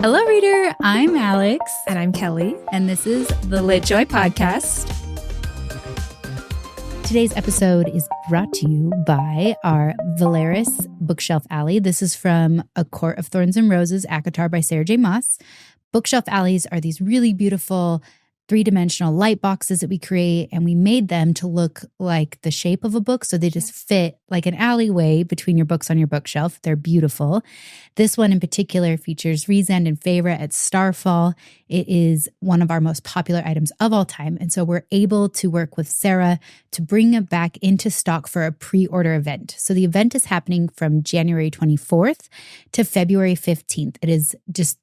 Hello, reader. I'm Alex. And I'm Kelly. And this is the LitJoy Podcast. Today's episode is brought to you by our Valeris Bookshelf Alley. This is from A Court of Thorns and Roses, ACOTAR by Sarah J. Maas. Bookshelf alleys are these really beautiful three-dimensional light boxes that we create, and we made them to look like the shape of a book, so they just fit like an alleyway between your books on your bookshelf. They're beautiful. This one in particular features Reasend and Favorite at Starfall. It is one of our most popular items of all time, and so we're able to work with Sarah to bring it back into stock for a pre-order event. So the event is happening from January 24th to February 15th. It is just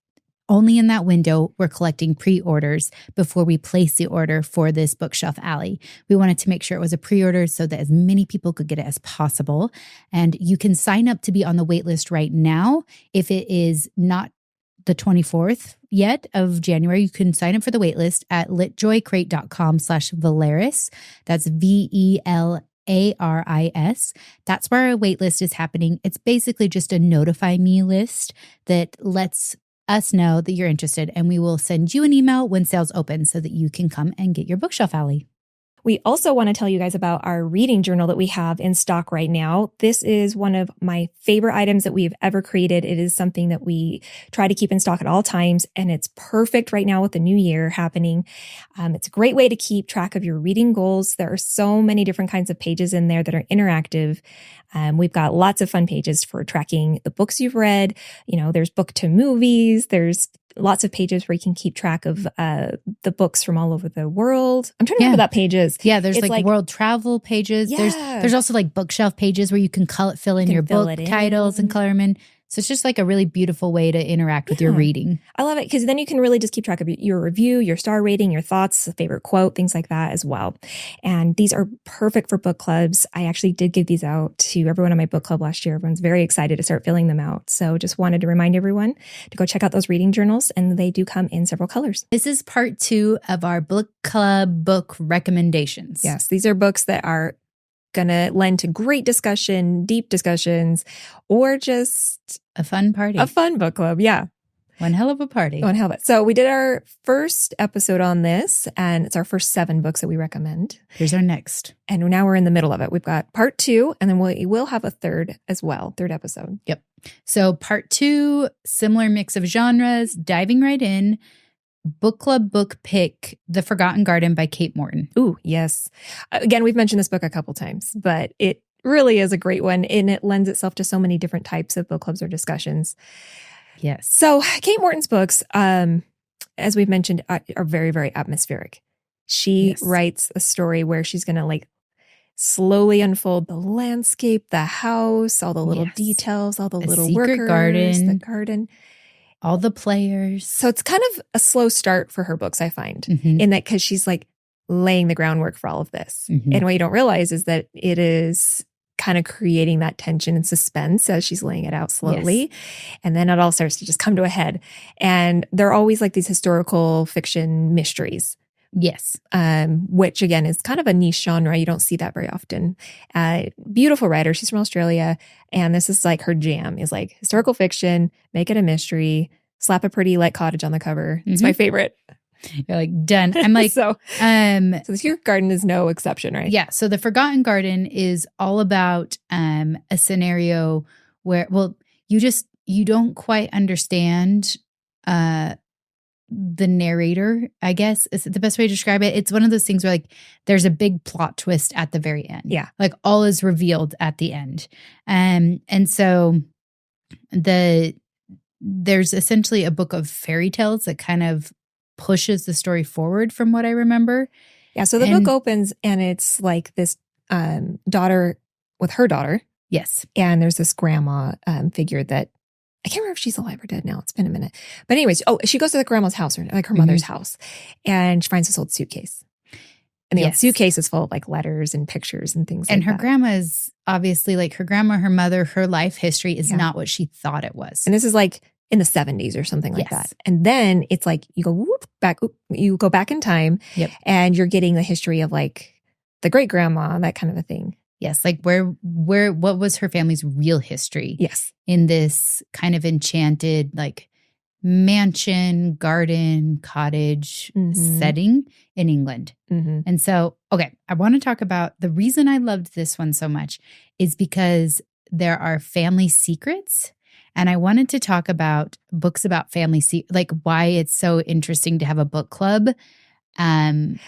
only in that window. We're collecting pre-orders before we place the order for this bookshelf alley. We wanted to make sure it was a pre-order so that as many people could get it as possible. And you can sign up to be on the wait list right now. If it is not the 24th yet of January, you can sign up for the wait list at litjoycrate.com/Valeris. That's VELARIS. That's where our wait list is happening. It's basically just a notify me list that lets us know that you're interested, and we will send you an email when sales open so that you can come and get your bookshelf alley. We also want to tell you guys about our reading journal that we have in stock right now. This is one of my favorite items that we've ever created. It is something that we try to keep in stock at all times, and it's perfect right now with the new year happening. It's a great way to keep track of your reading goals. There are so many different kinds of pages in there that are interactive. We've got lots of fun pages for tracking the books you've read. You know, there's book to movies. There's lots of pages where you can keep track of the books from all over the world. I'm trying to remember what that page is. Yeah, there's like world travel pages. Yeah. There's also like bookshelf pages where you can fill in your book titles and color them in. So it's just like a really beautiful way to interact with your reading. I love it because then you can really just keep track of your review, your star rating, your thoughts, a favorite quote, things like that as well. And these are perfect for book clubs. I actually did give these out to everyone on my book club last year. Everyone's very excited to start filling them out. So just wanted to remind everyone to go check out those reading journals, and they do come in several colors. This is part 2 of our book club book recommendations. Yes, these are books that are going to lend to great discussion, deep discussions, or just a fun party. A fun book club, yeah. One hell of a party. One hell of it. So we did our first episode on this, and it's our first 7 books that we recommend. Here's our next. And now we're in the middle of it. We've got part 2, and then we will have a third as well, third episode. Yep. So part 2, similar mix of genres, diving right in. Book club book pick, The Forgotten Garden by Kate Morton. Ooh, yes. Again, we've mentioned this book a couple times, but it really is a great one, and it lends itself to so many different types of book clubs or discussions. Yes. So Kate Morton's books, as we've mentioned, are very, very atmospheric. She writes a story where she's going to like slowly unfold the landscape, the house, all the little details, all the little workers, the garden. All the players. So it's kind of a slow start for her books, I find, in that because she's like laying the groundwork for all of this. And what you don't realize is that it is kind of creating that tension and suspense as she's laying it out slowly. Yes. And then it all starts to just come to a head. And they're always like these historical fiction mysteries. Yes. Which again is kind of a niche genre. You don't see that very often. Beautiful writer. She's from Australia. And this is like her jam is like historical fiction, make it a mystery, slap a pretty light cottage on the cover. It's my favorite. You're like, done. I'm like, so Your Garden is no exception, right? Yeah. So The Forgotten Garden is all about a scenario where, you don't quite understand the narrator, I guess is the best way to describe it. It's one of those things where like there's a big plot twist at the very end. Yeah. Like all is revealed at the end. And so there's essentially a book of fairy tales that kind of pushes the story forward from what I remember. Yeah. So the book opens and it's like this daughter with her daughter. Yes. And there's this grandma figure that I can't remember if she's alive or dead now. It's been a minute. But anyways, she goes to the grandma's house, or like her mother's house, and she finds this old suitcase. And the old suitcase is full of like letters and pictures and things like that. And her grandma is obviously like her grandma, her mother, her life history is not what she thought it was. And this is like in the 70s or something like that. And then it's like you go back in time and you're getting the history of like the great grandma, that kind of a thing. Yes. Like what was her family's real history? Yes. In this kind of enchanted, like mansion, garden, cottage setting in England. And so, okay, I want to talk about the reason I loved this one so much is because there are family secrets. And I wanted to talk about books about family, like why it's so interesting to have a book club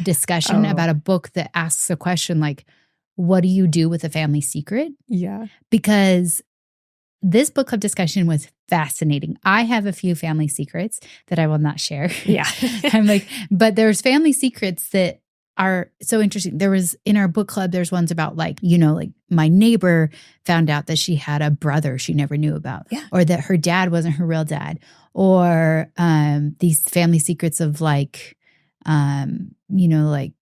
discussion about a book that asks a question like, what do you do with a family secret? Yeah. Because this book club discussion was fascinating. I have a few family secrets that I will not share. Yeah. I'm like, but there's family secrets that are so interesting. There was in our book club, there's ones about like, you know, like my neighbor found out that she had a brother she never knew about, or that her dad wasn't her real dad, or these family secrets of like, you know, like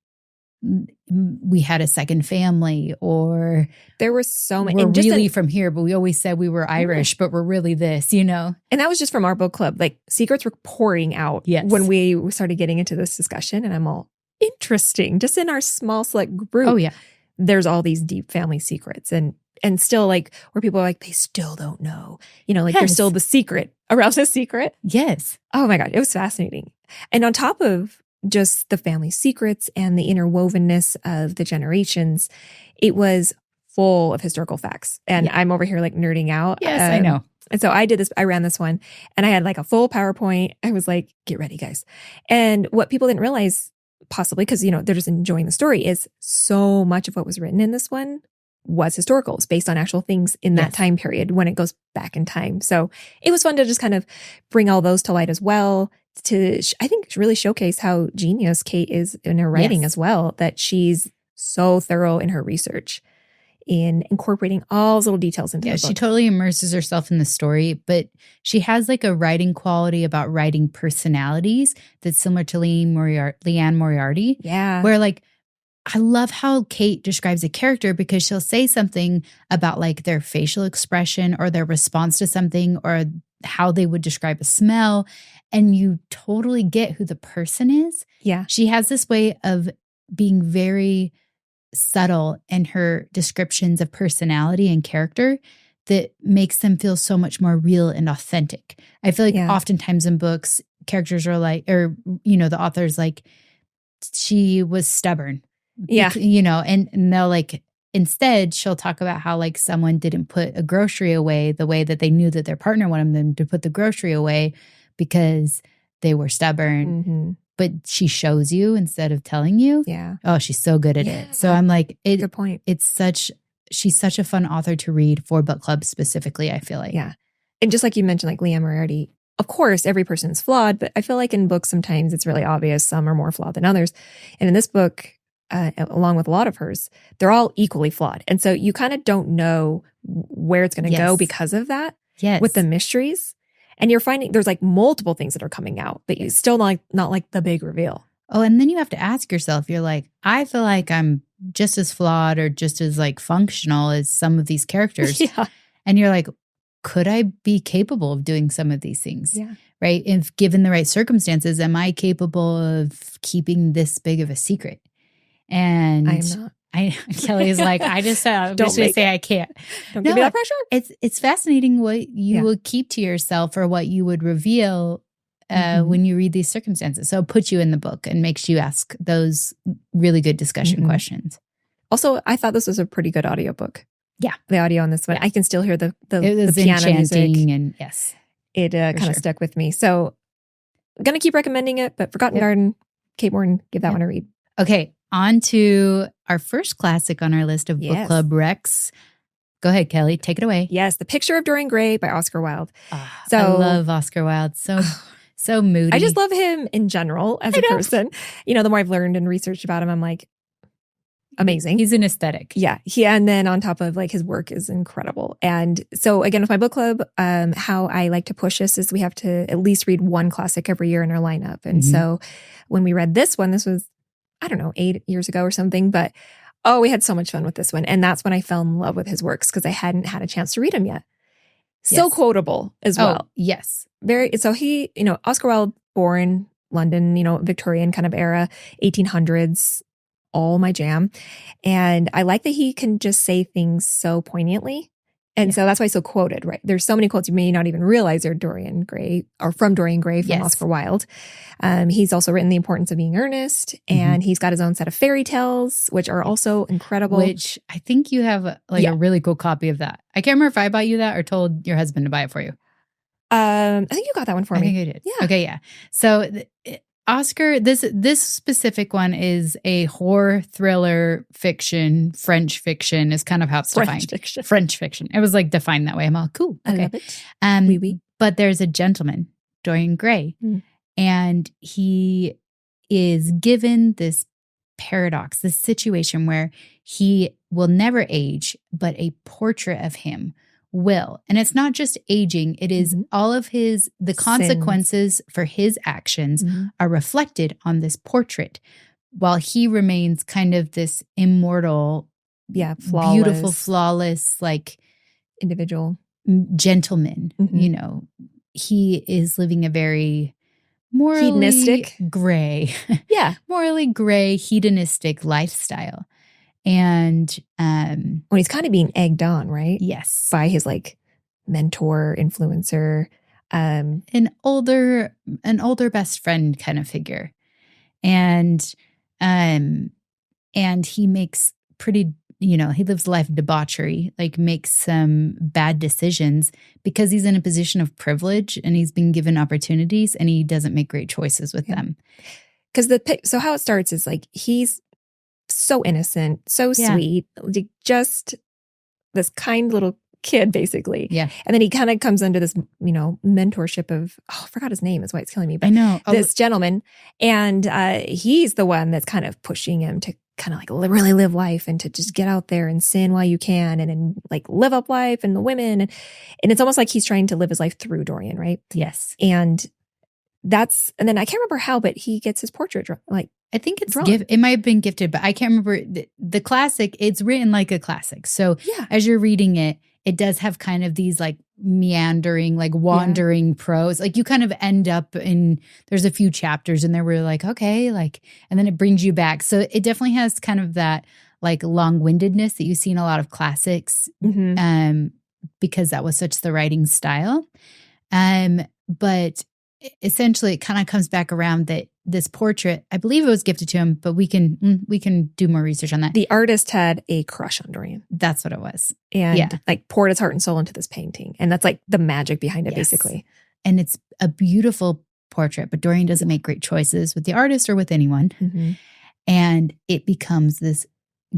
we had a second family, or there were so many. We're really from here, but we always said we were Irish, but we're really this, you know? And that was just from our book club. Like secrets were pouring out when we started getting into this discussion. And I'm all, interesting. Just in our small select group. Oh, yeah. There's all these deep family secrets. And still like where people are like, they still don't know. You know, like there's still the secret around the secret. Yes. Oh my God. It was fascinating. And on top of just the family secrets and the interwovenness of the generations, it was full of historical facts. And I'm over here like nerding out. Yes, I know. And so I did this, I ran this one and I had like a full PowerPoint. I was like, get ready, guys. And what people didn't realize, possibly because, you know, they're just enjoying the story, is so much of what was written in this one was historical. It's based on actual things in that time period when it goes back in time. So it was fun to just kind of bring all those to light as well, to, I think, really showcase how genius Kate is in her writing as well, that she's so thorough in her research in incorporating all those little details into the book. She totally immerses herself in the story, but she has like a writing quality about writing personalities that's similar to Leanne Moriarty. Yeah. Where like, I love how Kate describes a character because she'll say something about like their facial expression or their response to something or how they would describe a smell. And you totally get who the person is. Yeah. She has this way of being very subtle in her descriptions of personality and character that makes them feel so much more real and authentic. I feel like oftentimes in books, characters are like, or, you know, the author's like, she was stubborn. Yeah. You know, and they'll like, instead she'll talk about how like someone didn't put a grocery away the way that they knew that their partner wanted them to put the grocery away because they were stubborn. But she shows you instead of telling you. Yeah. Oh, she's so good at it. So I'm like, good point. She's such a fun author to read for book clubs specifically, I feel like. Yeah. And just like you mentioned, like Leanne Moriarty, of course, every person's flawed, but I feel like in books, sometimes it's really obvious. Some are more flawed than others. And in this book, along with a lot of hers, they're all equally flawed. And so you kind of don't know where it's going to go because of that. Yes. With the mysteries. And you're finding there's like multiple things that are coming out, but you still not like the big reveal. Oh, and then you have to ask yourself, you're like, I feel like I'm just as flawed or just as like functional as some of these characters. Yeah. And you're like, could I be capable of doing some of these things? Yeah. Right? If given the right circumstances, am I capable of keeping this big of a secret? And I am not. Kelly is like, I just say I can't. Don't give me that pressure. It's fascinating what you will keep to yourself or what you would reveal when you read these circumstances. So it puts you in the book and makes you ask those really good discussion questions. Also, I thought this was a pretty good audiobook. Yeah. The audio on this one. I can still hear the piano music. And yes. It kind of stuck with me. So I'm going to keep recommending it, but Forgotten Garden, Kate Morton, give that one a read. Okay. On to our first classic on our list of book club recs. Go ahead, Kelly. Take it away. Yes. The Picture of Dorian Gray by Oscar Wilde. So I love Oscar Wilde. So moody. I just love him in general as a person. You know, the more I've learned and researched about him, I'm like, amazing. He's an aesthetic. Yeah. And then on top of like his work is incredible. And so again, with my book club, how I like to push this is we have to at least read one classic every year in our lineup. And so when we read this one, this was, I don't know, 8 years ago or something, but we had so much fun with this one. And that's when I fell in love with his works because I hadn't had a chance to read them yet. So quotable as well. Yes. So he, you know, Oscar Wilde, born London, you know, Victorian kind of era, 1800s, all my jam. And I like that he can just say things so poignantly And so that's why it's so quoted, right? There's so many quotes you may not even realize they're Dorian Gray or from Dorian Gray from Oscar Wilde. He's also written The Importance of Being Earnest, and he's got his own set of fairy tales, which are also incredible. Which I think you have a really cool copy of that. I can't remember if I bought you that or told your husband to buy it for you. I think you got that one for me. I think I did. Yeah. Okay, yeah. So Oscar, this specific one is a horror thriller fiction, French fiction is kind of how it's defined. French fiction. It was like defined that way. I'm all cool. Okay. I love it. Oui. But there's a gentleman, Dorian Gray, and he is given this paradox, this situation where he will never age, but a portrait of him will. And it's not just aging, it is all of the consequences for his actions are reflected on this portrait, while he remains kind of this immortal, flawless, beautiful, flawless, like individual gentleman. You know, he is living a very morally hedonistic, gray, morally gray, hedonistic lifestyle. And when he's kind of being egged on, right? Yes. By his like mentor, influencer, an older best friend kind of figure. And he makes pretty, he lives a life of debauchery, like makes some bad decisions because he's in a position of privilege and he's been given opportunities and he doesn't make great choices with them. Because so how it starts is like he's so innocent, so sweet, just this kind little kid, basically. Yeah. And then he kind of comes under this, mentorship of, I forgot his name, is why it's killing me. But I know. This gentleman. And he's the one that's kind of pushing him to kind of like really live life and to just get out there and sin while you can and like live up life and the women. And it's almost like he's trying to live his life through Dorian, right? Yes. And then I can't remember how, but he gets his portrait I think it's it might have been gifted, but I can't remember the classic. It's written like a classic. So as you're reading it, it does have kind of these like meandering, like wandering prose. Like you kind of end up there's a few chapters in there where you're like, okay, like, and then it brings you back. So it definitely has kind of that like long-windedness that you see in a lot of classics, because that was such the writing style. But essentially it kind of comes back around that this portrait, I believe it was gifted to him, but we can do more research on that. The artist had a crush on Dorian. That's what it was. And like poured his heart and soul into this painting. And that's like the magic behind it, basically. And it's a beautiful portrait, but Dorian doesn't make great choices with the artist or with anyone. And it becomes this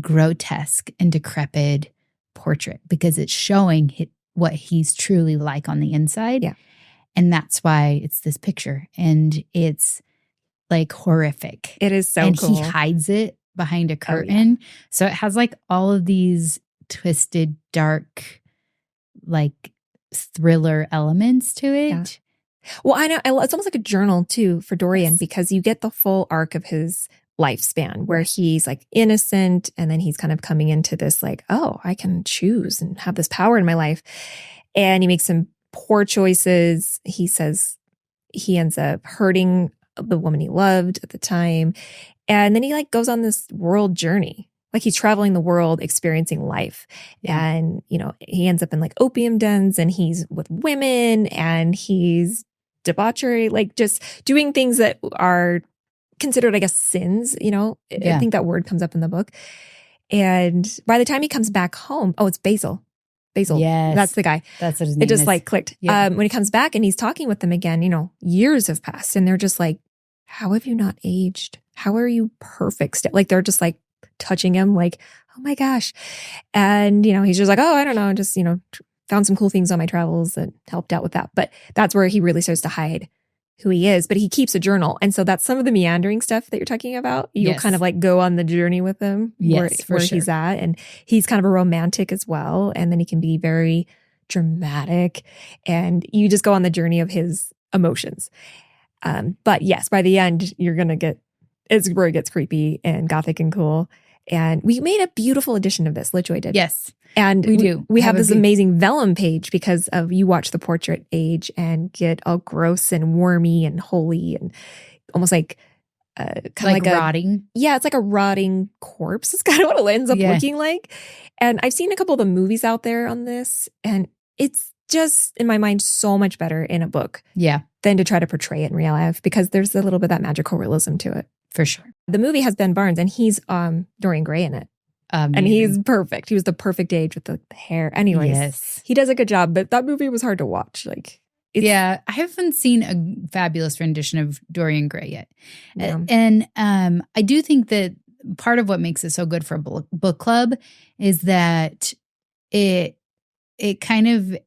grotesque and decrepit portrait because it's showing what he's truly like on the inside. Yeah. And that's why it's this picture. And it's like horrific. It is so cool. And he hides it behind a curtain. So it has like all of these twisted, dark, like thriller elements to it. Yeah. Well, I know it's almost like a journal too for Dorian because you get the full arc of his lifespan where he's like innocent and then he's kind of coming into this like, oh, I can choose and have this power in my life. And he makes some poor choices. He says he ends up hurting the woman he loved at the time. And then he like goes on this world journey. Like he's traveling the world, experiencing life. Yeah. And, he ends up in like opium dens and he's with women and he's debauchery, like just doing things that are considered, I guess, sins, I think that word comes up in the book. And by the time he comes back home, it's Basil. Yes. That's the guy. That's what his name is. It just like clicked. Yeah. When he comes back and he's talking with them again, years have passed and they're just like, how have you not aged? How are you perfect? Like they're just like touching him like, oh my gosh. And, he's just like, oh, I don't know. Just, found some cool things on my travels that helped out with that. But that's where he really starts to hide who he is, but he keeps a journal. And so that's some of the meandering stuff that you're talking about. You'll kind of like go on the journey with him where he's at. And he's kind of a romantic as well. And then he can be very dramatic and you just go on the journey of his emotions. But yes, by the end, it's where it gets creepy and gothic and cool. And we made a beautiful edition of this. LitJoy did. Yes. And we do. We have this amazing vellum page because of you watch the portrait age and get all gross and wormy and holy and almost like kind of like rotting. It's like a rotting corpse. It's kind of what it ends up looking like. And I've seen a couple of the movies out there on this, and it's just, in my mind, so much better in a book than to try to portray it in real life, because there's a little bit of that magical realism to it. For sure. The movie has Ben Barnes, and he's Dorian Gray in it. And he's perfect. He was the perfect age with the hair. Anyways, he does a good job, but that movie was hard to watch. I haven't seen a fabulous rendition of Dorian Gray yet. Yeah. And I do think that part of what makes it so good for a book club is that it kind of,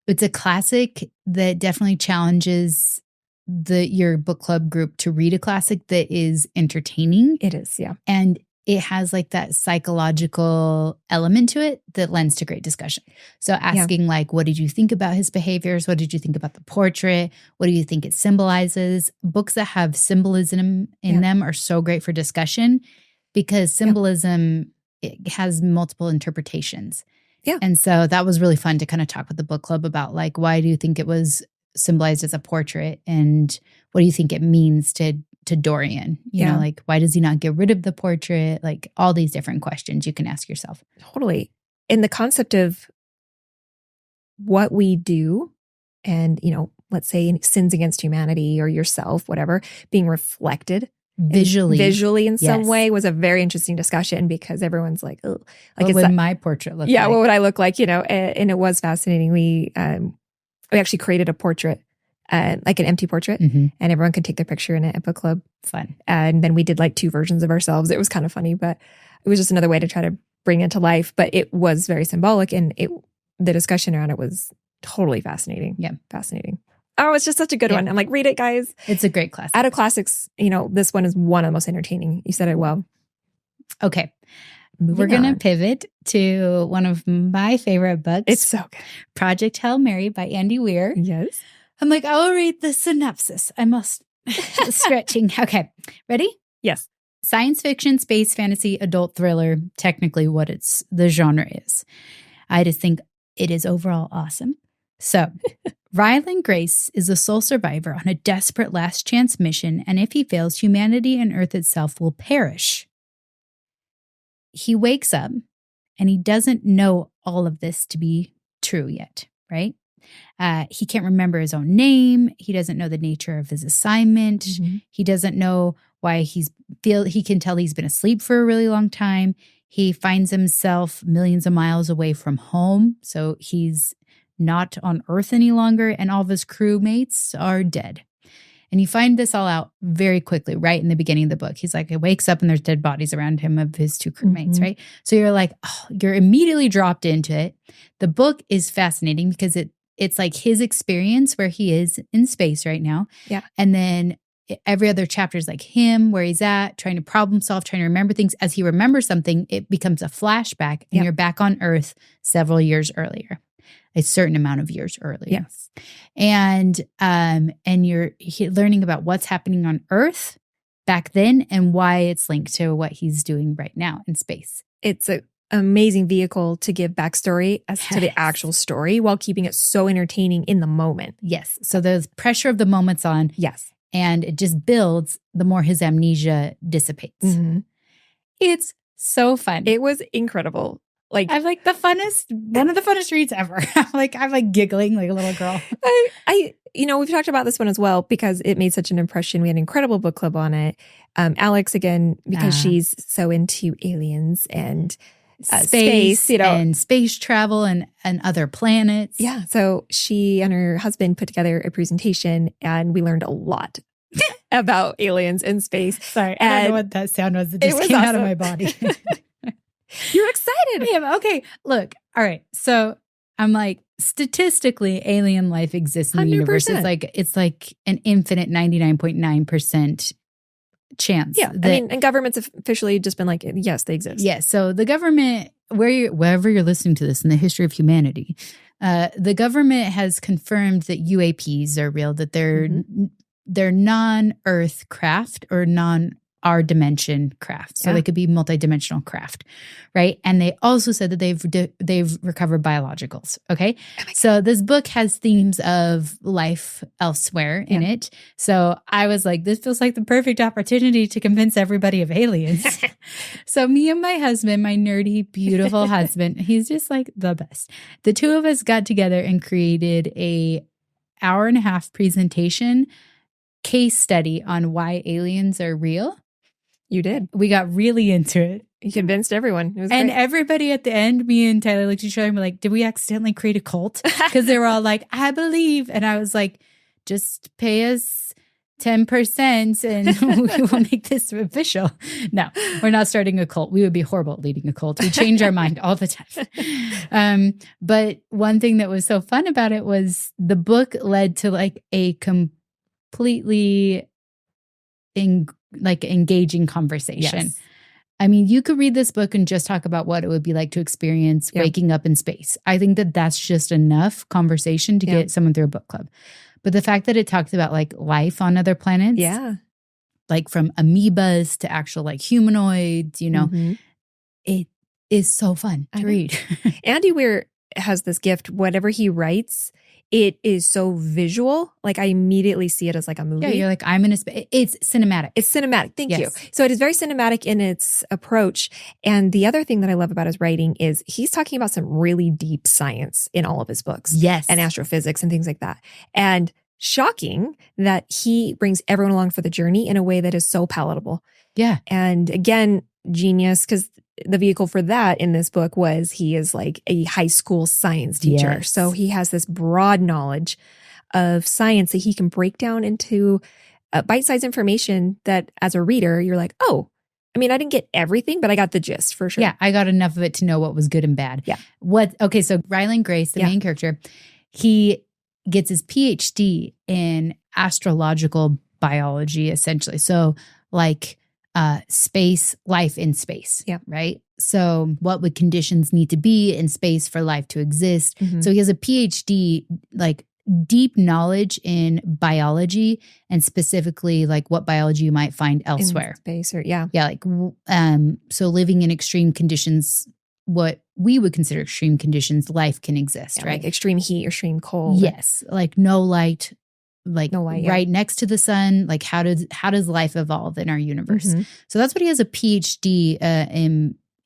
it's a classic that definitely challenges your book club group to read a classic that is entertaining. It is, yeah. And it has like that psychological element to it that lends to great discussion. So asking what did you think about his behaviors? What did you think about the portrait? What do you think it symbolizes? Books that have symbolism in them are so great for discussion, because symbolism it has multiple interpretations. Yeah. And so that was really fun to kind of talk with the book club about why do you think it was symbolized as a portrait, and what do you think it means to Dorian? You know, why does he not get rid of the portrait? All these different questions you can ask yourself. Totally. And the concept of what we do and, let's say sins against humanity or yourself, whatever, being reflected visually in some way was a very interesting discussion, because everyone's like, oh, what would my portrait look like? Yeah, what would I look like? And it was fascinating. We actually created a portrait, like an empty portrait, and everyone could take their picture in it at book club. Fun. And then we did 2 versions of ourselves. It was kind of funny, but it was just another way to try to bring it to life. But it was very symbolic, and the discussion around it was totally fascinating. Yeah, fascinating. Oh, it's just such a good one. I'm read it, guys. It's a great classic. Out of classics, this one is one of the most entertaining. You said it well. Okay. We're going to pivot to one of my favorite books. It's so good. Project Hail Mary by Andy Weir. Yes. I'm I will read the synopsis. I must. Stretching. Okay. Ready? Yes. Science fiction, space fantasy, adult thriller, technically what the genre is. I just think it is overall awesome. So, Ryland Grace is a sole survivor on a desperate last chance mission, and if he fails, humanity and Earth itself will perish. He wakes up and he doesn't know all of this to be true yet, right? He can't remember his own name. He doesn't know the nature of his assignment. Mm-hmm. He doesn't know why he can tell he's been asleep for a really long time. He finds himself millions of miles away from home. So he's not on Earth any longer, and all of his crewmates are dead. And you find this all out very quickly, right in the beginning of the book. He's he wakes up and there's dead bodies around him of his 2 crewmates, right? So you're you're immediately dropped into it. The book is fascinating because it's his experience where he is in space right now. Yeah. And then every other chapter is him, where he's at, trying to problem solve, trying to remember things. As he remembers something, it becomes a flashback, and you're back on Earth several years earlier. A certain amount of years earlier. Yes. And you're learning about what's happening on Earth back then and why it's linked to what he's doing right now in space. It's an amazing vehicle to give backstory to the actual story while keeping it so entertaining in the moment. Yes. So the pressure of the moment's on. Yes. And it just builds the more his amnesia dissipates. Mm-hmm. It's so fun. It was incredible. I'm one of the funnest reads ever. I'm giggling like a little girl. We've talked about this one as well because it made such an impression. We had an incredible book club on it. Alex, again, because she's so into aliens and space, and space travel and other planets. Yeah. So she and her husband put together a presentation, and we learned a lot about aliens and space. Sorry, I don't know what that sound was. It just came out of my body. You're excited. I am. Okay. Look. All right. So I'm statistically, alien life exists in the 100%. Universe. It's an infinite 99.9% chance. Yeah. And governments have officially just been yes, they exist. Yes. So the government, wherever you're listening to this in the history of humanity, the government has confirmed that UAPs are real, that they're non-Earth craft or our dimension craft. So Yeah. they could be multidimensional craft, right? And they also said that they've recovered biologicals, okay? So this book has themes of life elsewhere in it. So I was like, this feels like the perfect opportunity to convince everybody of aliens. So me and my husband, my nerdy, beautiful husband, he's just like the best. The two of us got together and created a 1.5-hour presentation case study on why aliens are real. You did. We got really into it. You convinced everyone. It was And great. everybody at the end, me and Tyler looked at each other and were like, did we accidentally create a cult? Because they were all like, I believe. And I was like, just pay us 10% and we will make this official. No, we're not starting a cult. We would be horrible at leading a cult. We change our mind all the time. But one thing that was so fun about it was the book led to like a completely engaging conversation. Yes. I mean, you could read this book and just talk about what it would be like to experience waking up in space. I think that that's just enough conversation to get someone through a book club. But the fact that it talks about like life on other planets, like from amoebas to actual like humanoids, you know, it is so fun to read. Andy Weir has this gift. Whatever he writes, it is so visual. Like I immediately see it as like a movie. Yeah, you're like, I'm in a space. It's cinematic. It's cinematic. Thank you. So it is very cinematic in its approach. And the other thing that I love about his writing is he's talking about some really deep science in all of his books. Yes. And astrophysics and things like that. And shocking that he brings everyone along for the journey in a way that is so palatable. Yeah. And again, genius, because the vehicle for that in this book was he is like a high school science teacher. Yes. So he has this broad knowledge of science that he can break down into bite-sized information that as a reader, you're like, oh, I mean, I didn't get everything, but I got the gist for sure. Yeah, I got enough of it to know what was good and bad. Yeah. Okay, so Ryland Grace, the main character, he gets his PhD in astrological biology, essentially. So like space, life in space, right? So what would conditions need to be in space for life to exist? So he has a PhD, like deep knowledge in biology and specifically like what biology you might find elsewhere. In space or like so living in extreme conditions, what we would consider extreme conditions, life can exist, right? Like extreme heat or extreme cold. Yes, like no light, like no light, right next to the sun. Like how does life evolve in our universe? So that's what he has a PhD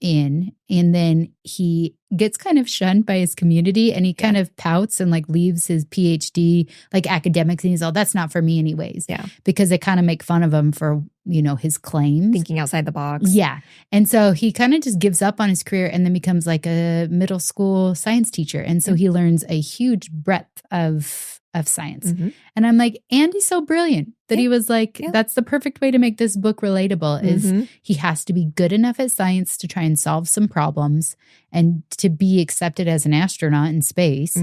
in. And then he gets kind of shunned by his community and he kind of pouts and like leaves his PhD like academics and he's all, that's not for me anyways. Yeah. Because they kind of make fun of him for, you know, his claims. Thinking outside the box. Yeah. And so he kind of just gives up on his career and then becomes like a middle school science teacher. And so he learns a huge breadth of science. And I'm like, Andy's so brilliant that he was like, that's the perfect way to make this book relatable is he has to be good enough at science to try and solve some problems and to be accepted as an astronaut in space.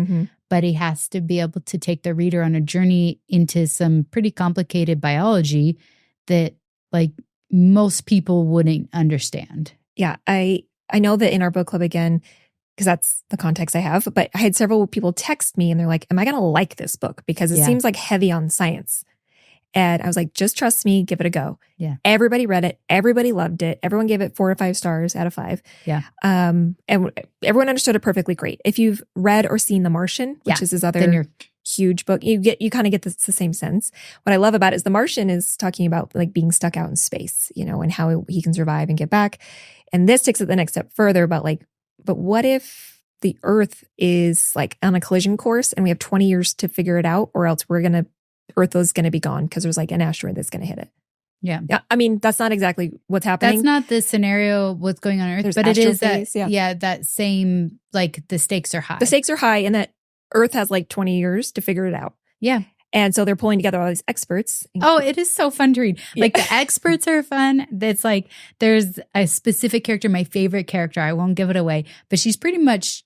But he has to be able to take the reader on a journey into some pretty complicated biology that like most people wouldn't understand. Yeah. I know that in our book club again, because that's the context I have. But I had several people text me and they're like, am I going to like this book? Because it seems like heavy on science. And I was like, just trust me, give it a go. Yeah. Everybody read it. Everybody loved it. Everyone gave it 4 to 5 stars out of 5. Yeah. And everyone understood it perfectly great. If you've read or seen The Martian, which is his other huge book, you kind of get the same sense. What I love about it is The Martian is talking about like being stuck out in space, you know, and how he can survive and get back. And this takes it the next step further about like, but what if the Earth is like on a collision course and we have 20 years to figure it out, or else Earth is going to be gone because there's like an asteroid that's going to hit it. Yeah. I mean, that's not exactly what's happening. That's not the scenario what's going on Earth, but it is that, that same, like the stakes are high. The stakes are high and that Earth has like 20 years to figure it out. Yeah. And so they're pulling together all these experts. Oh, it is so fun to read. Like the experts are fun. It's like there's a specific character, my favorite character. I won't give it away, but she's pretty much,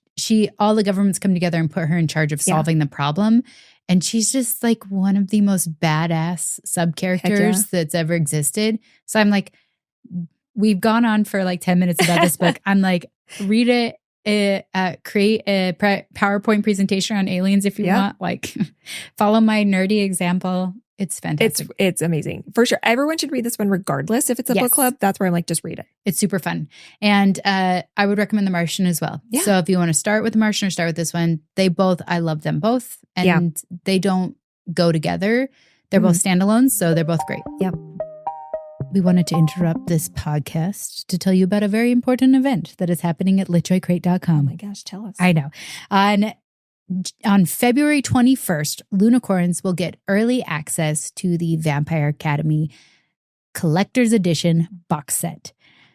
all the governments come together and put her in charge of solving the problem. And she's just like one of the most badass sub-characters that's ever existed. So I'm like, we've gone on for like 10 minutes about this book. I'm like, read it. Create a PowerPoint presentation on aliens if you want. Like, follow my nerdy example. It's fantastic. It's amazing. For sure. Everyone should read this one regardless if it's a book club. That's where I'm like, just read it. It's super fun. And I would recommend The Martian as well. Yeah. So if you want to start with The Martian or start with this one, I love them both. And they don't go together. They're both standalones, so they're both great. Yep. We wanted to interrupt this podcast to tell you about a very important event that is happening at LitJoyCrate.com. Oh my gosh, tell us. I know. On February 21st, Lunicorns will get early access to the Vampire Academy Collector's Edition box set.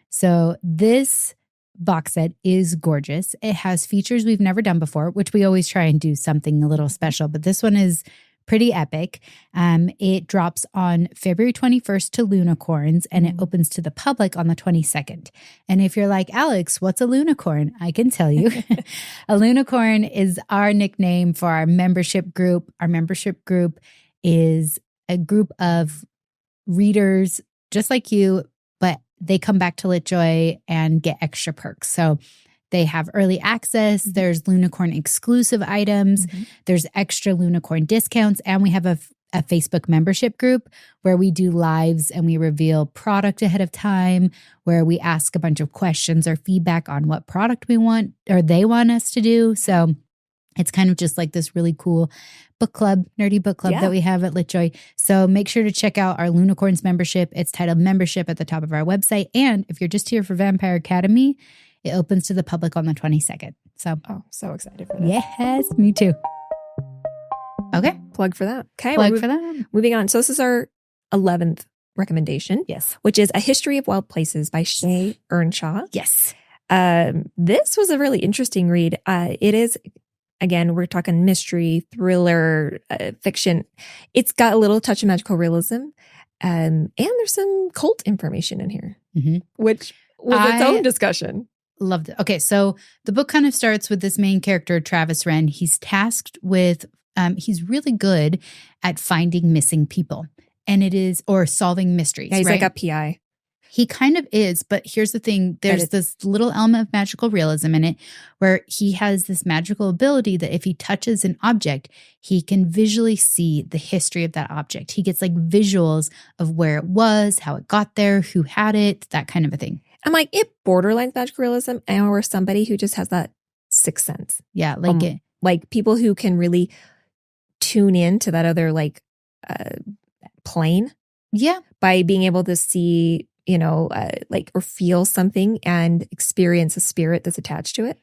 So this box set is gorgeous. It has features we've never done before, which we always try and do something a little special, but this one is pretty epic. It drops on February 21st to Lunicorns, and it opens to the public on the 22nd. And if you're like, Alex, what's a Lunicorn? I can tell you. A Lunicorn is our nickname for our membership group. Our membership group is a group of readers just like you, but they come back to LitJoy and get extra perks. So they have early access. There's Lunicorn exclusive items. There's extra Lunicorn discounts. And we have a Facebook membership group where we do lives and we reveal product ahead of time, where we ask a bunch of questions or feedback on what product we want or they want us to do. So it's kind of just like this really cool book club, nerdy book club that we have at LitJoy. So make sure to check out our Lunicorns membership. It's titled Membership at the top of our website. And if you're just here for Vampire Academy, it opens to the public on the 22nd. So excited for that. Yes, me too. Okay. Plug for that. Okay. Plug for that. Moving on. So this is our 11th recommendation. Yes. Which is A History of Wild Places by Shea Ernshaw. Yes. This was a really interesting read. It is, again, we're talking mystery, thriller, fiction. It's got a little touch of magical realism. And there's some cult information in here, which was its own discussion. Loved it. Okay, so the book kind of starts with this main character, Travis Wren. He's tasked with, he's really good at finding missing people, or solving mysteries. Yeah, he's right? like a PI. He kind of is, but here's the thing. There's this little element of magical realism in it where he has this magical ability that if he touches an object, he can visually see the history of that object. He gets like visuals of where it was, how it got there, who had it, that kind of a thing. I'm like, it borderlines magical realism, or somebody who just has that sixth sense. Yeah, like people who can really tune in to that other plane. Yeah, by being able to see, or feel something and experience a spirit that's attached to it.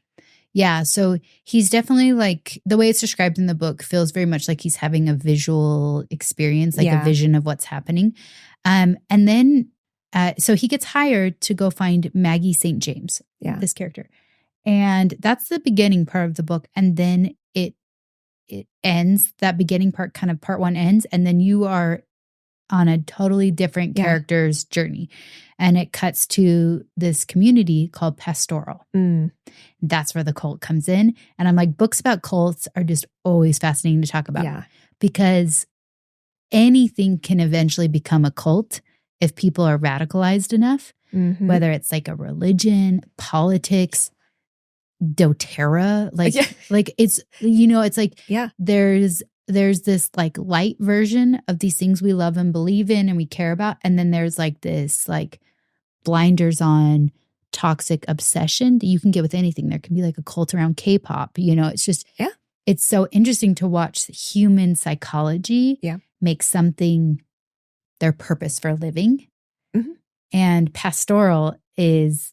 Yeah, so he's definitely like, the way it's described in the book feels very much like he's having a visual experience, like a vision of what's happening. And then so he gets hired to go find Maggie St. James, this character. And that's the beginning part of the book. And then it ends, that beginning part, kind of part one ends. And then you are on a totally different character's journey. And it cuts to this community called Pastoral. That's where the cult comes in. And I'm like, books about cults are just always fascinating to talk about. Because anything can eventually become a cult if people are radicalized enough, whether it's like a religion, politics, doTERRA, like it's, it's like, there's this like light version of these things we love and believe in and we care about. And then there's like this like blinders on toxic obsession that you can get with anything. There can be like a cult around K-pop, it's just, it's so interesting to watch human psychology make something their purpose for living. And Pastoral is,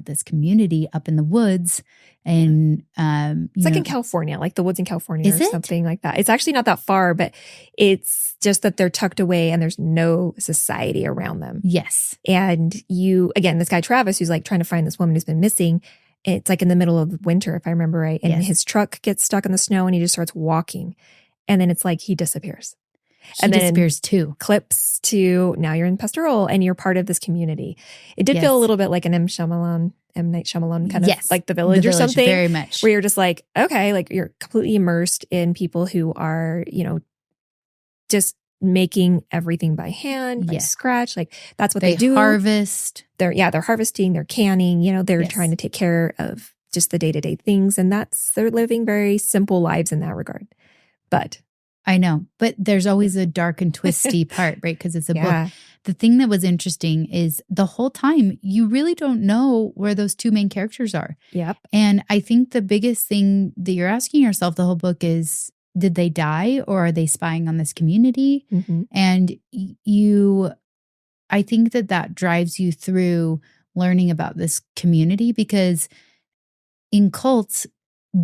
this community up in the woods. And it's like in California, like the woods in California or something like that. It's actually not that far, but it's just that they're tucked away and there's no society around them. Yes. And this guy Travis, who's like trying to find this woman who's been missing, it's like in the middle of winter, if I remember right. And his truck gets stuck in the snow and he just starts walking. And then it's like he disappears. And then disappears too. Clips to now you're in Pastoral and you're part of this community. It did feel a little bit like an M. Night Shyamalan kind of like The Village or something. Very much. Where you're just like, okay, like you're completely immersed in people who are, just making everything by hand, by scratch. Like that's what they do. Harvest. They're harvesting, they're canning, they're trying to take care of just the day-to-day things. And they're living very simple lives in that regard. But I know, but there's always a dark and twisty part, right? Because it's a book. The thing that was interesting is the whole time you really don't know where those two main characters are. Yep. And I think the biggest thing that you're asking yourself the whole book is, did they die or are they spying on this community? Mm-hmm. And I think that drives you through learning about this community, because in cults,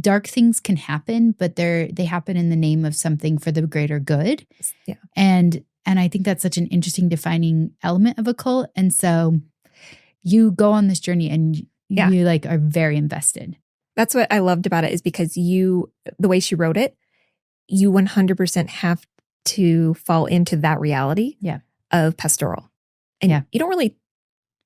dark things can happen, but they happen in the name of something for the greater good. Yeah. And I think that's such an interesting defining element of a cult. And so you go on this journey and you like are very invested. That's what I loved about it, is because the way she wrote it, you 100% have to fall into that reality of pastoral. And you don't really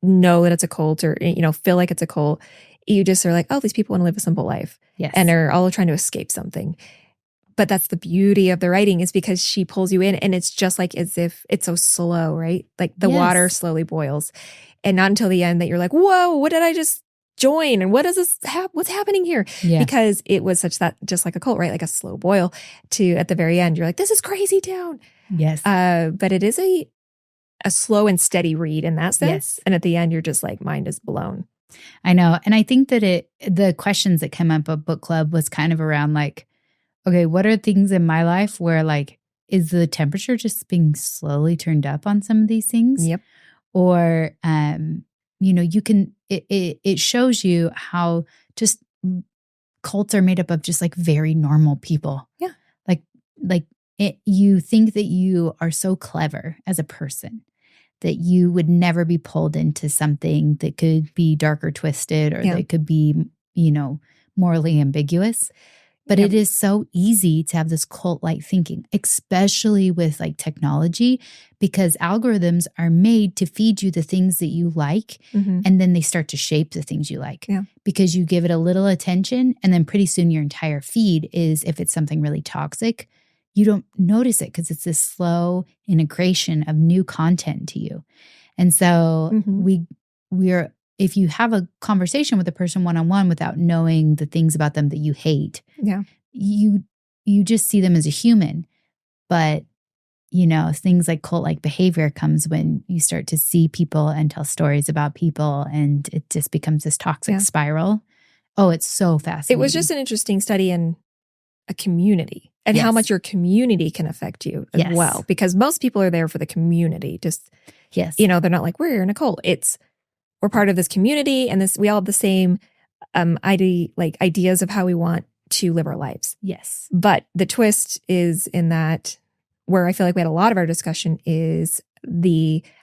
know that it's a cult or, feel like it's a cult. You just are like, oh, these people want to live a simple life. Yes. And are all trying to escape something. But that's the beauty of the writing, is because she pulls you in, and it's just like as if it's so slow, right? Like the water slowly boils, and not until the end that you're like, whoa, what did I just join? And what is this? What's happening here? Yeah. Because it was such that, just like a cult, right? Like a slow boil to at the very end, you're like, this is crazy town. Yes. But it is a slow and steady read in that sense. Yes. And at the end, you're just like, mind is blown. I know. And I think that the questions that came up at book club was kind of around like, okay, what are things in my life where like, is the temperature just being slowly turned up on some of these things? Yep. Or, you can, it shows you how just cults are made up of just like very normal people. Yeah. You think that you are so clever as a person that you would never be pulled into something that could be dark or twisted, or that could be, morally ambiguous. But it is so easy to have this cult-like thinking, especially with like technology, because algorithms are made to feed you the things that you like, and then they start to shape the things you like. Yeah. Because you give it a little attention, and then pretty soon your entire feed is, if it's something really toxic, you don't notice it because it's this slow integration of new content to you. And so we're if you have a conversation with a person one-on-one without knowing the things about them that you hate, you just see them as a human. But, things like cult-like behavior comes when you start to see people and tell stories about people, and it just becomes this toxic spiral. Oh, it's so fascinating. It was just an interesting study in a community and how much your community can affect you as well. Because most people are there for the community. Just, they're not like, we're in a cult. We're part of this community, and we all have the same ideas of how we want to live our lives. Yes. But the twist is in that, where I feel like we had a lot of our discussion, is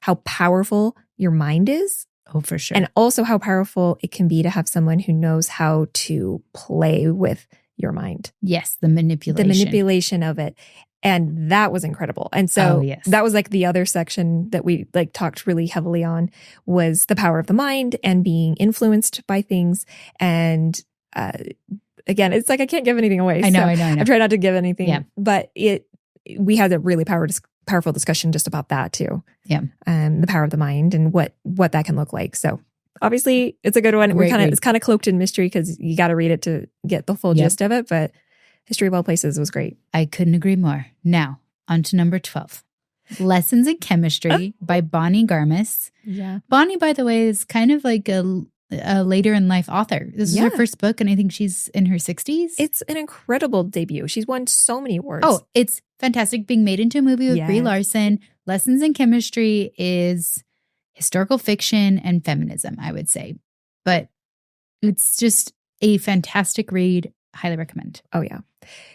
how powerful your mind is. Oh, for sure. And also how powerful it can be to have someone who knows how to play with your mind. Yes, the manipulation of it. And that was incredible. And so that was like the other section that we like talked really heavily on, was the power of the mind and being influenced by things. And again, it's like I can't give anything away. I know. I try not to give anything. But we had a really powerful discussion just about that too. Yeah. The power of the mind and what that can look like. So obviously it's a good one. It's kind of cloaked in mystery because you got to read it to get the full gist of it. But History of All Places was great. I couldn't agree more. Now, on to number 12. Lessons in Chemistry by Bonnie Garmus. Yeah. Bonnie, by the way, is kind of like a later in life author. This is her first book, and I think she's in her 60s. It's an incredible debut. She's won so many awards. Oh, it's fantastic. Being made into a movie with Brie Larson. Lessons in Chemistry is historical fiction and feminism, I would say. But it's just a fantastic read. Highly recommend. Oh, yeah.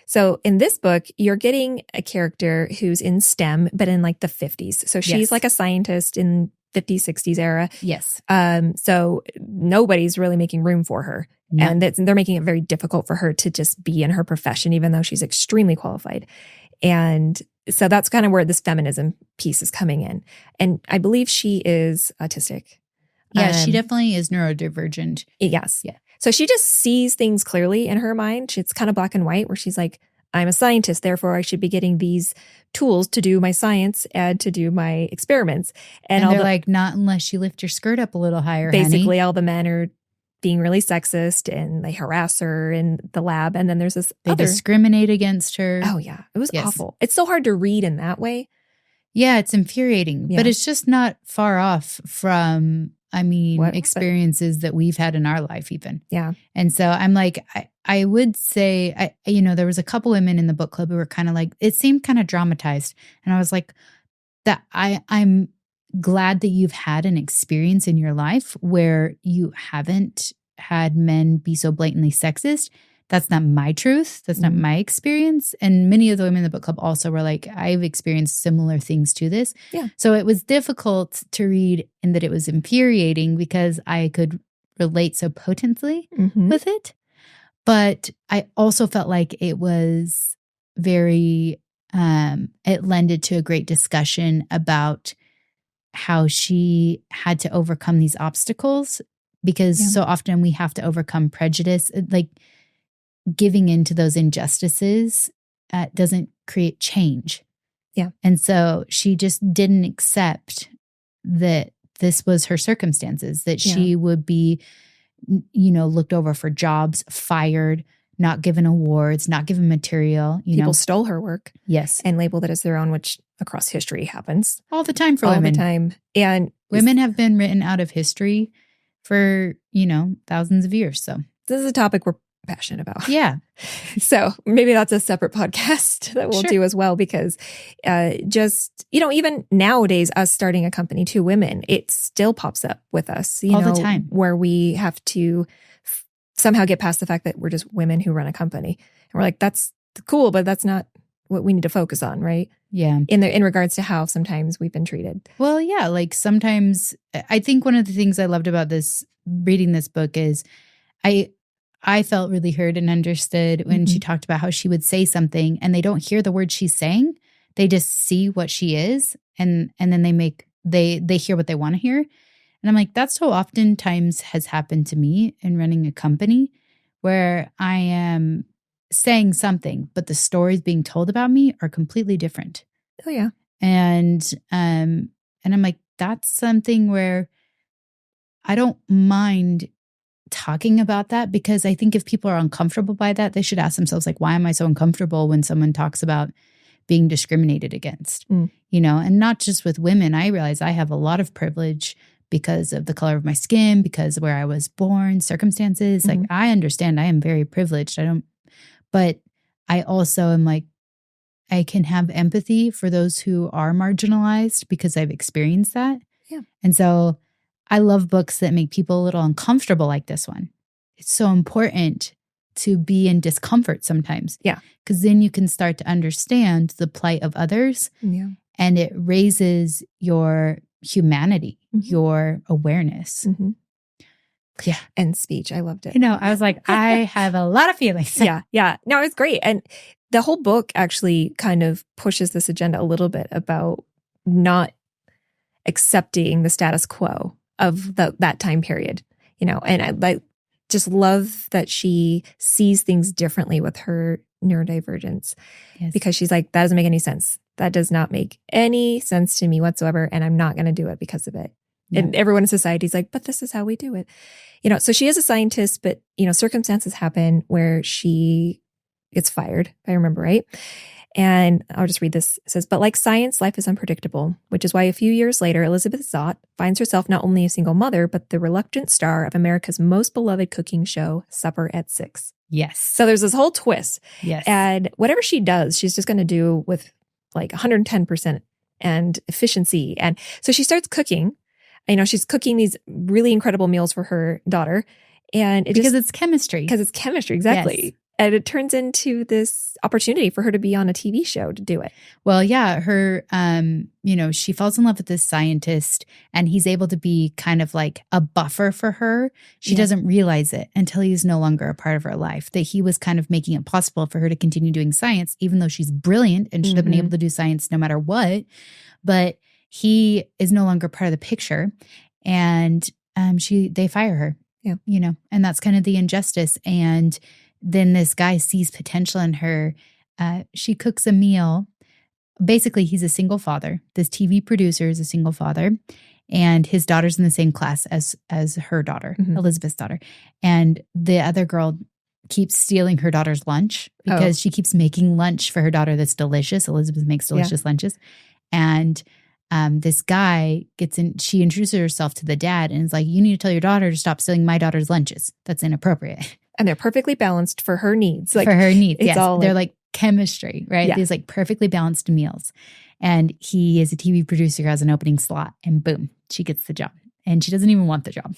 So in this book, you're getting a character who's in STEM, but in like the 50s. So she's like a scientist in 50s, 60s era. Yes. So nobody's really making room for her. No. And they're making it very difficult for her to just be in her profession, even though she's extremely qualified. And so that's kind of where this feminism piece is coming in. And I believe she is autistic. Yeah, she definitely is neurodivergent. Yes. Yeah. So she just sees things clearly in her mind. It's kind of black and white, where she's like, I'm a scientist, therefore I should be getting these tools to do my science and to do my experiments. And they're like, not unless you lift your skirt up a little higher, basically, honey. All the men are being really sexist, and they harass her in the lab. And then there's this They discriminate against her. Oh, yeah. It was Yes. awful. It's so hard to read in that way. Yeah, it's infuriating. Yeah. But it's just not far off from, What? experiences that we've had in our life even. Yeah. And so I'm like, I would say, there was a couple women in the book club who were kind of like, it seemed kind of dramatized. And I was like, that I'm glad that you've had an experience in your life where you haven't had men be so blatantly sexist. That's not my truth. That's not my experience. And many of the women in the book club also were like, I've experienced similar things to this. Yeah. So it was difficult to read and that it was infuriating because I could relate so potently with it. But I also felt like it was very, it lended to a great discussion about how she had to overcome these obstacles because so often we have to overcome prejudice. Like giving into those injustices doesn't create change. Yeah. And so she just didn't accept that this was her circumstances, that she would be, looked over for jobs, fired, not given awards, not given material. People stole her work. Yes. And labeled it as their own, which across history happens. All the time for All women. the time. And women have been written out of history for, thousands of years. So this is a topic we're passionate about. Yeah. So maybe that's a separate podcast that we'll do as well, because even nowadays, us starting a company, 2 women, it still pops up with us, all the time, where we have to somehow get past the fact that we're just women who run a company. And we're like, that's cool, but that's not what we need to focus on, right? Yeah. In regards to how sometimes we've been treated. Well, yeah, like sometimes I think one of the things I loved about reading this book is I felt really heard and understood when she talked about how she would say something and they don't hear the words she's saying. They just see what she is and then they hear what they want to hear. And I'm like, that so oftentimes has happened to me in running a company where I am saying something, but the stories being told about me are completely different. Oh, yeah. And I'm like, that's something where I don't mind talking about that, because I think if people are uncomfortable by that, they should ask themselves, like, why am I so uncomfortable when someone talks about being discriminated against? And not just with women. I realize I have a lot of privilege because of the color of my skin, because of where I was born, circumstances. Like, I understand I am very privileged. But I also am like, I can have empathy for those who are marginalized because I've experienced that. Yeah. And so I love books that make people a little uncomfortable like this one. It's so important to be in discomfort sometimes. Yeah. Because then you can start to understand the plight of others. Yeah. And it raises your humanity, your awareness. Yeah. And speech. I loved it. I was like, I have a lot of feelings. Yeah. Yeah. No, it was great. And the whole book actually kind of pushes this agenda a little bit about not accepting the status quo of that time period, and I just love that she sees things differently with her neurodivergence, because she's like, that doesn't make any sense. That does not make any sense to me whatsoever. And I'm not going to do it because of it. Yeah. And everyone in society is like, but this is how we do it. So she is a scientist, but, circumstances happen where she gets fired, if I remember right. And I'll just read this. It says, but like science, life is unpredictable, which is why a few years later, Elizabeth Zott finds herself not only a single mother, but the reluctant star of America's most beloved cooking show, Supper at 6. Yes. So there's this whole twist. Yes. And whatever she does, she's just going to do with like 110% and efficiency. And so she starts cooking. She's cooking these really incredible meals for her daughter. And it's chemistry. Because it's chemistry, exactly. Yes. And it turns into this opportunity for her to be on a TV show to do it. Well, yeah, her, she falls in love with this scientist and he's able to be kind of like a buffer for her. She doesn't realize it until he's no longer a part of her life, that he was kind of making it possible for her to continue doing science, even though she's brilliant and should have been able to do science no matter what. But he is no longer part of the picture, and they fire her. Yeah. And that's kind of the injustice. And then this guy sees potential in her. She cooks a meal. Basically, he's a single father. This TV producer is a single father. and his daughter's in the same class as her daughter, Elizabeth's daughter. And the other girl keeps stealing her daughter's lunch because she keeps making lunch for her daughter that's delicious. Elizabeth makes delicious lunches. And this guy she introduces herself to the dad and is like, you need to tell your daughter to stop stealing my daughter's lunches. That's inappropriate. And they're perfectly balanced for her needs. For her needs, yes. They're like chemistry, right? Yeah. These like perfectly balanced meals. And he is a TV producer who has an opening slot, and boom, she gets the job. And she doesn't even want the job.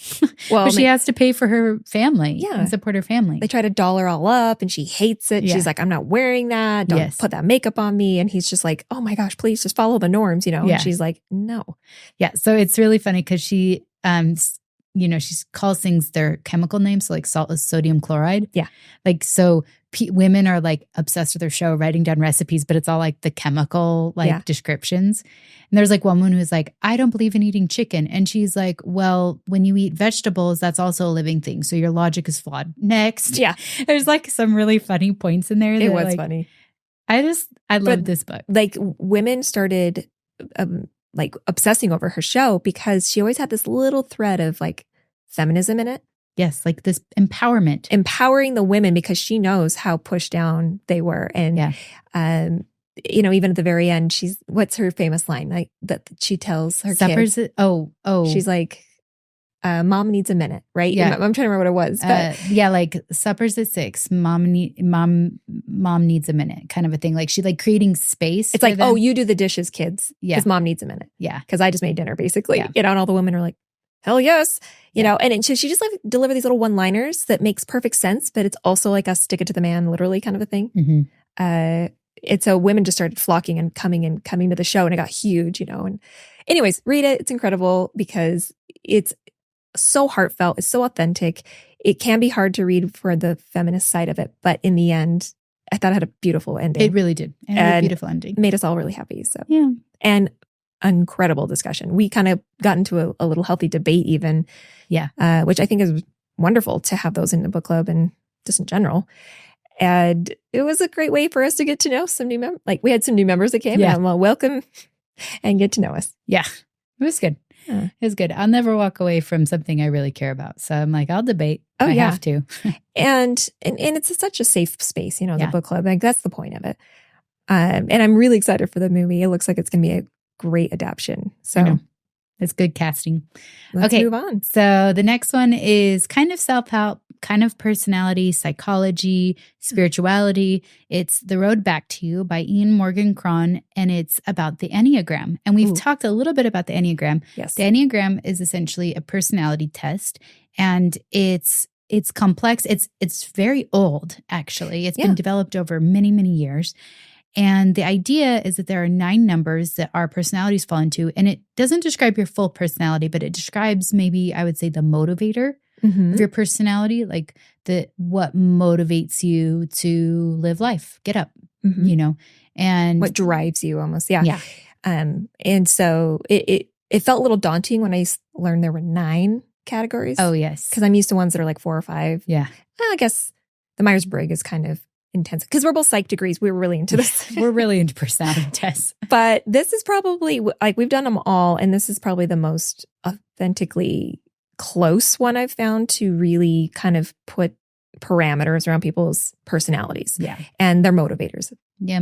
Well, but she has to pay for her family and support her family. They try to doll her all up and she hates it. Yeah. She's like, I'm not wearing that. Don't put that makeup on me. And he's just like, oh my gosh, please just follow the norms, Yeah. And she's like, no. Yeah. So it's really funny because she, she calls things their chemical names. So like salt is sodium chloride. Yeah. Like, so women are like obsessed with their show, writing down recipes, but it's all like the chemical descriptions. And there's like one woman who's like, I don't believe in eating chicken. And she's like, well, when you eat vegetables, that's also a living thing. So your logic is flawed. Next. Yeah. There's like some really funny points in there. It was funny. I love this book. Like women started like obsessing over her show because she always had this little thread of like feminism in it. Yes, like this empowerment. Empowering the women because she knows how pushed down they were. And, even at the very end, what's her famous line? Like that she tells her kids. She's like, mom needs a minute, right? Yeah. I'm trying to remember what it was. But like supper's at 6. Mom needs a minute kind of a thing. Like she like creating space. It's like, them. Oh, you do the dishes, kids. Yeah. Because mom needs a minute. Yeah. Because I just made dinner, basically. Yeah. And all the women are like, hell yes. And so she just like deliver these little one-liners that makes perfect sense, but it's also like a stick it to the man, literally kind of a thing. Mm-hmm. And so women just started flocking and coming to the show, and it got huge, And anyways, read it. It's incredible because it's so heartfelt. It's so authentic. It can be hard to read for the feminist side of it, but in the end, I thought it had a beautiful ending. It really did. It had a beautiful ending. Made us all really happy. So yeah. And incredible discussion. We kind of got into a little healthy debate even. Yeah. Which I think is wonderful to have those in the book club and just in general. And it was a great way for us to get to know some new members. Like we had some new members that came and welcome and get to know us. Yeah. It was good. It was good. I'll never walk away from something I really care about. So I'm like, I'll debate. I have to. and it's such a safe space, the book club. Like that's the point of it. And I'm really excited for the movie. It looks like it's going to be a great adaptation. So it's good casting. Let's move on. So the next one is kind of self-help, kind of personality, psychology, spirituality. It's The Road Back to You by Ian Morgan Cron, and it's about the Enneagram. And we've talked a little bit about the Enneagram. Yes. The Enneagram is essentially a personality test, and it's complex. It's very old, actually. It's been developed over many, many years. And the idea is that there are 9 numbers that our personalities fall into. And it doesn't describe your full personality, but it describes maybe, I would say, the motivator of your personality, like what motivates you to live life, get up, and what drives you almost. Yeah. Yeah. And so it felt a little daunting when I learned there were 9 categories. Oh, yes. Because I'm used to ones that are like 4 or 5. Yeah. I guess the Myers-Briggs is kind of intense because we're both psych degrees. We were really into this. We're really into personality tests. But this is probably like we've done them all. And this is probably the most authentically close one I've found to really kind of put parameters around people's personalities and their motivators. Yeah.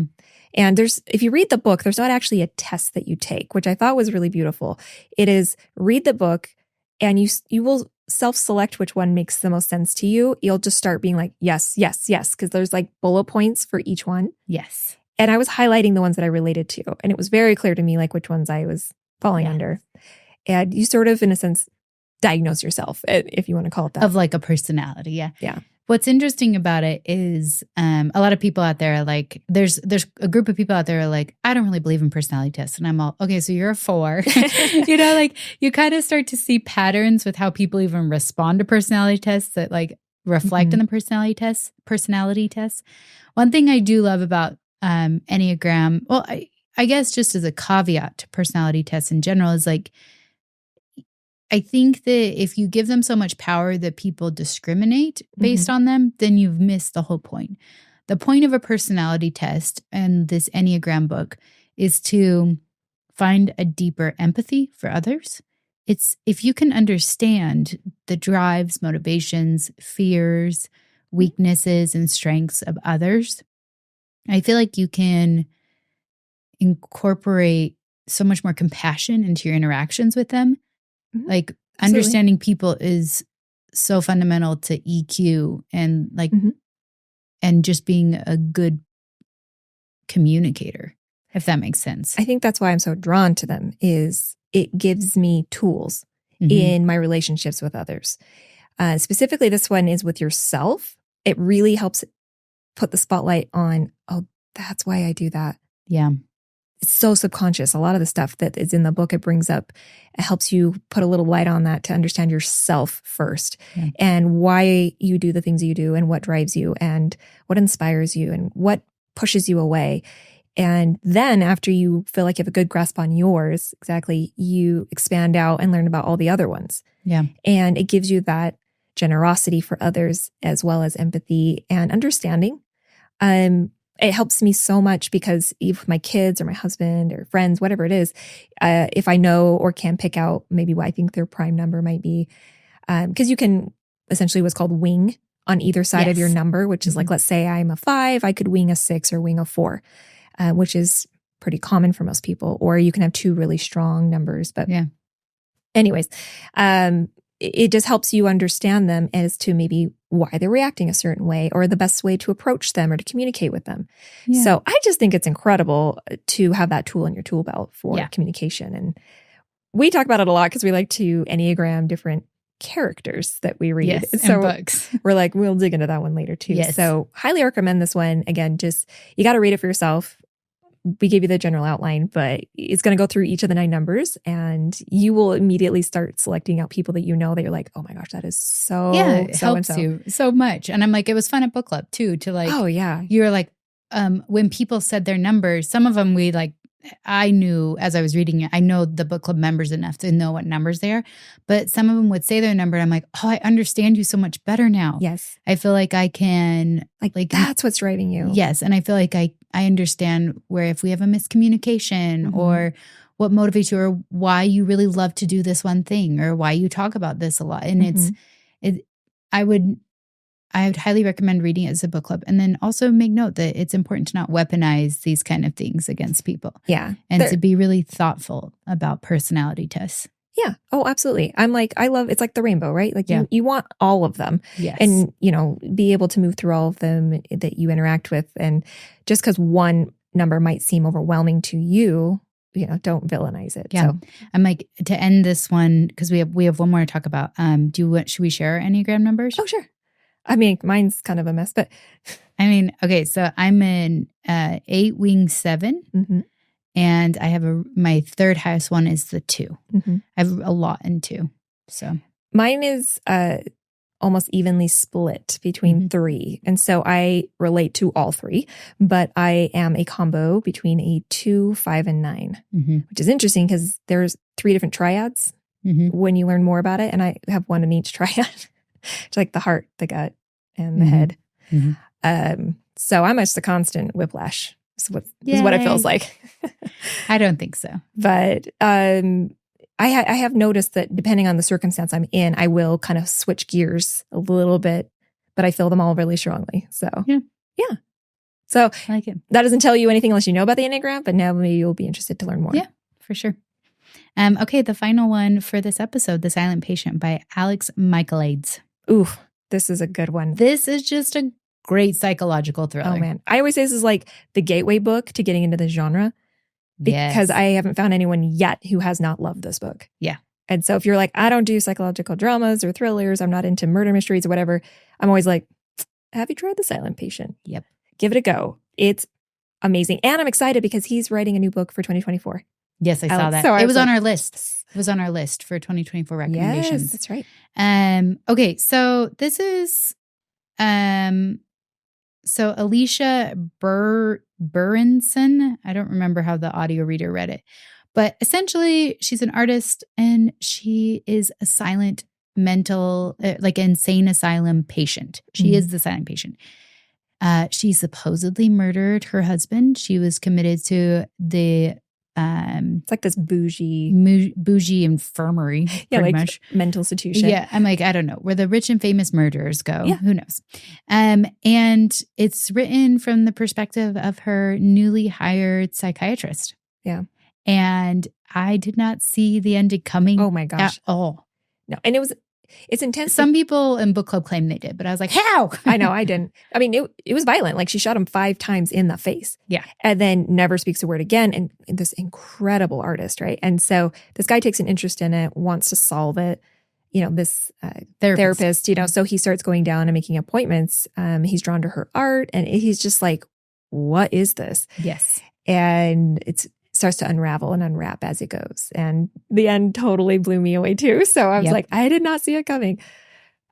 And if you read the book, there's not actually a test that you take, which I thought was really beautiful. It is read the book and you will self-select which one makes the most sense to you. You'll just start being like, yes, yes, yes, because there's like bullet points for each one. Yes. And I was highlighting the ones that I related to. And it was very clear to me like which ones I was falling under. And you sort of, in a sense, diagnose yourself, if you want to call it that. Of like a personality. Yeah. Yeah. What's interesting about it is a lot of people out there are like, there's a group of people out there are like, I don't really believe in personality tests. And I'm all, okay, so you're a 4. Like you kind of start to see patterns with how people even respond to personality tests that like reflect on the personality tests. One thing I do love about Enneagram, well, I guess just as a caveat to personality tests in general is like, I think that if you give them so much power that people discriminate based on them, then you've missed the whole point. The point of a personality test and this Enneagram book is to find a deeper empathy for others. it's if you can understand the drives, motivations, fears, weaknesses, and strengths of others, I feel like you can incorporate so much more compassion into your interactions with them. Like Absolutely. understanding people is so fundamental to EQ and like and just being a good communicator, if that makes sense. I think that's why I'm so drawn to them, is it gives me tools in my relationships with others. Specifically, this one is with yourself. It really helps put the spotlight on, oh, that's why I do that. Yeah. It's so subconscious. A lot of the stuff that is in the book, it brings up, it helps you put a little light on that to understand yourself first and why you do the things you do and what drives you and what inspires you and what pushes you away. And then after you feel like you have a good grasp on yours, exactly, you expand out and learn about all the other ones. Yeah. And it gives you that generosity for others as well as empathy and understanding. It helps me so much because if my kids or my husband or friends, whatever it is, if I know or can pick out maybe what I think their prime number might be, because you can essentially what's called wing on either side of your number, which is like, let's say I'm a 5, I could wing a 6 or wing a 4, which is pretty common for most people. Or you can have 2 really strong numbers. But anyways, it just helps you understand them as to maybe why they're reacting a certain way or the best way to approach them or to communicate with them. Yeah. So I just think it's incredible to have that tool in your tool belt for communication. And we talk about it a lot because we like to Enneagram different characters that we read. Yes, so and books. We're like, we'll dig into that one later too. Yes. So highly recommend this one. Again, just, you got to read it for yourself. We gave you the general outline, but it's going to go through each of the 9 numbers and you will immediately start selecting out people that you know that you're like, oh my gosh, that is so, it so helps you so much. And I'm like, it was fun at book club too, to like, oh yeah. You're like, when people said their numbers, some of them we like, I knew as I was reading it, I know the book club members enough to know what numbers they are, but some of them would say their number. And I'm like, oh, I understand you so much better now. Yes. I feel like I can like that's what's driving you. Yes. And I feel like I understand where if we have a miscommunication or what motivates you or why you really love to do this one thing or why you talk about this a lot. And I would highly recommend reading it as a book club. And then also make note that it's important to not weaponize these kind of things against people. Yeah. And to be really thoughtful about personality tests. Yeah. Oh, absolutely. I'm like, I love, it's like the rainbow, right? Like you want all of them. Yes. And, be able to move through all of them that you interact with. And just because one number might seem overwhelming to you, don't villainize it. Yeah. So I'm like, to end this one, because we have one more to talk about. Should we share our Enneagram numbers? Oh, sure. I mean, mine's kind of a mess, but I mean, okay, so I'm in 8 wing 7, and I have my third highest one is the 2. I have a lot in 2. So mine is almost evenly split between 3, and so I relate to all 3. But I am a combo between a 2, 5, and 9, which is interesting because there's 3 different triads when you learn more about it, and I have one in each triad. It's like the heart, the gut, and the head. So I'm just a constant whiplash. Is what it feels like. I don't think so. But I have noticed that depending on the circumstance I'm in, I will kind of switch gears a little bit, but I feel them all really strongly. So yeah. So I like it. That doesn't tell you anything unless you know about the Enneagram, but now maybe you'll be interested to learn more. Yeah, for sure. Okay, the final one for this episode, The Silent Patient by Alex Michaelides. Ooh, this is a good one. This is just a great psychological thriller. Oh man. I always say this is like the gateway book to getting into the genre because I haven't found anyone yet who has not loved this book. Yeah. And so if you're like, I don't do psychological dramas or thrillers, I'm not into murder mysteries or whatever, I'm always like, have you tried The Silent Patient? Yep. Give it a go. It's amazing. And I'm excited because he's writing a new book for 2024. Yes, I saw that. So it was on our list. It was on our list for 2024 recommendations. Yes, that's right. Okay, so this is so Alicia Burinson. I don't remember how the audio reader read it. But essentially, she's an artist and she is a silent mental, like insane asylum patient. She is the silent patient. She supposedly murdered her husband. She was committed to the It's like this bougie infirmary, pretty much. Mental institution. Yeah, I'm like, I don't know, where the rich and famous murderers go. Yeah. Who knows? And it's written from the perspective of her newly hired psychiatrist. Yeah. And I did not see the ending coming. Oh my gosh. At all. No, and it's intense. Some people in book club claim they did, but I was like, how? I know, I didn't. I mean, it was violent. Like she shot him 5 times in the face. Yeah. And then never speaks a word again. And this incredible artist, right? And so this guy takes an interest in it, wants to solve it. This therapist, so he starts going down and making appointments. He's drawn to her art and he's just like, what is this? Yes. And it starts to unravel and unwrap as it goes. And the end totally blew me away too. So I was like, I did not see it coming.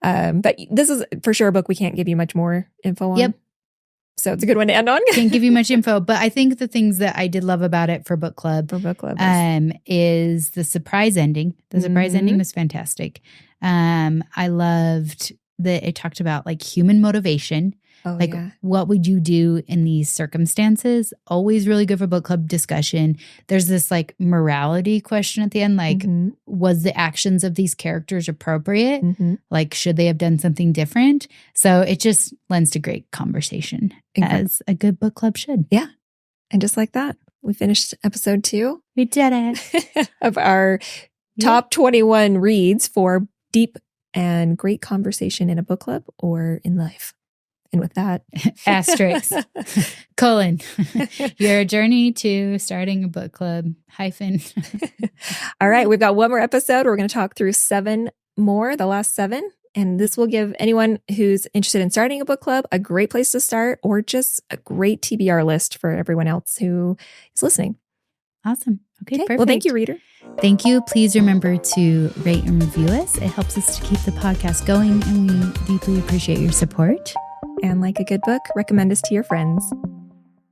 But this is for sure a book we can't give you much more info on. Yep. So it's a good one to end on. Can't give you much info, but I think the things that I did love about it for book club is the surprise ending. The surprise ending was fantastic. I loved that it talked about like human motivation. What would you do in these circumstances? Always really good for book club discussion. There's this like morality question at the end, like was the actions of these characters appropriate? Like should they have done something different? So it just lends to great conversation as a good book club should. Yeah. And just like that, we finished episode 2. We did it. Of our top 21 reads for deep and great conversation in a book club or in life. And with that, asterisk, colon, your journey to starting a book club, hyphen. All right. We've got one more episode. We're going to talk through 7 more, the last 7. And this will give anyone who's interested in starting a book club a great place to start, or just a great TBR list for everyone else who is listening. Awesome. Okay, perfect. Well, thank you, reader. Thank you. Please remember to rate and review us. It helps us to keep the podcast going, and we deeply appreciate your support. And like a good book, recommend us to your friends.